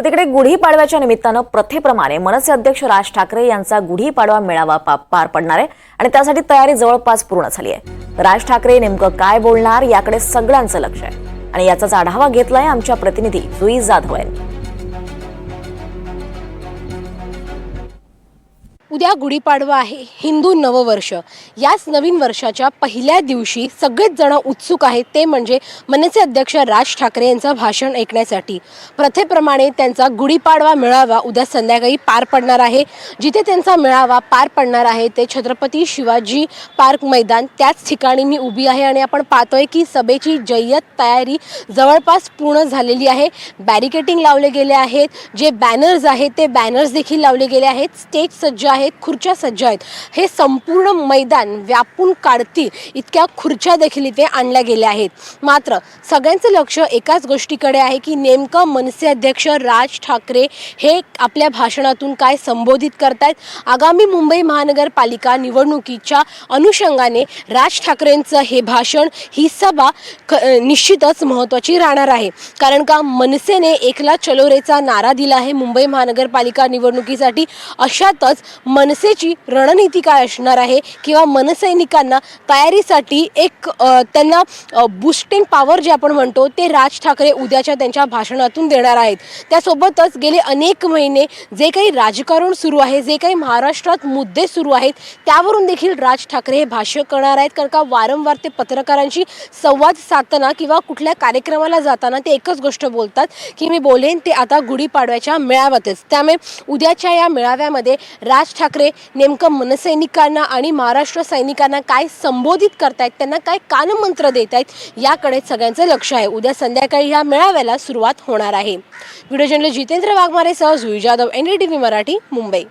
तर तिकडे गुढीपाडव्याच्या निमित्तानं प्रथेप्रमाणे मनसे अध्यक्ष राज ठाकरे यांचा गुढीपाडवा मेळावा पार पडणार आहे आणि त्यासाठी तयारी जवळपास पूर्ण झाली आहे। राज ठाकरे नेमकं काय बोलणार याकडे सगळ्यांचं लक्ष आहे आणि याचाच आढावा घेतलाय आमच्या प्रतिनिधी जुई जाधव यांनी। उद्या गुढीपाडवा आहे, हिंदू नववर्ष। याच नवीन वर्षाच्या पहिल्या दिवशी सगळेच जण उत्सुक आहेत, ते म्हणजे मनसे अध्यक्ष राज ठाकरे यांचं भाषण ऐकण्यासाठी। प्रथेप्रमाणे त्यांचा गुढीपाडवा मेळावा उद्या संध्याकाळी पार पडणार आहे। जिथे त्यांचा मेळावा पार पडणार आहे ते छत्रपती शिवाजी पार्क मैदान, त्याच ठिकाणी मी उभी आहे आणि आपण पाहतोय की सभेची जय्यत तयारी जवळपास पूर्ण झालेली आहे। बॅरिकेडिंग लावले गेले आहेत, जे बॅनर्स आहेत ते बॅनर्स देखील लावले गेले आहेत, स्टेज सज्ज आहे, खुर्च्या सज्ज आहेत। हे संपूर्ण मैदान व्यापून काढतील इतक्या खुर्च्या देखील इथे आणल्या गेल्या आहेत। मात्र सगळ्यांचं लक्ष एकाच गोष्टीकडे आहे की नेमकं मनसे अध्यक्ष राज ठाकरे हे आपल्या भाषणातून काय संबोधित करतायत। आगामी मुंबई महानगरपालिका निवडणुकीच्या अनुषंगाने राज ठाकरेंचं हे भाषण, ही सभा निश्चितच महत्त्वाची राहणार आहे। कारण का मनसेने एकला चलो रेचा नारा दिला आहे मुंबई महानगरपालिका निवडणुकीसाठी। अशातच मनसेची रणनीती काय असणार आहे किंवा मनसैनिकांना तयारीसाठी एक त्यांना बूस्टिंग पॉवर जे आपण म्हणतो ते राज ठाकरे उद्याच्या त्यांच्या भाषणातून देणार आहेत। त्यासोबतच गेले अनेक महिने जे काही राजकारण सुरू आहे, जे काही महाराष्ट्रात मुद्दे सुरू आहेत, त्यावरून देखील राज ठाकरे हे भाष्य करणार आहेत। कारण का वारंवार ते पत्रकारांशी संवाद साधताना किंवा कुठल्या कार्यक्रमाला जाताना ते एकच गोष्ट बोलतात की मी बोलेन ते आता गुढीपाडव्याच्या मेळाव्यातच। त्यामुळे उद्याच्या या मेळाव्यामध्ये राज ठाकरे नेमकं मनसैनिकांना आणि महाराष्ट्र सैनिकांना काय संबोधित करतायत, त्यांना काय कानमंत्र देत आहेत, याकडे सगळ्यांचं लक्ष आहे। उद्या संध्याकाळी या मेळाव्याला सुरुवात होणार आहे। व्हिडिओ जर्नलिस्ट जितेंद्र वाघमारेसह जुई जाधव, NDTV मराठी, मुंबई।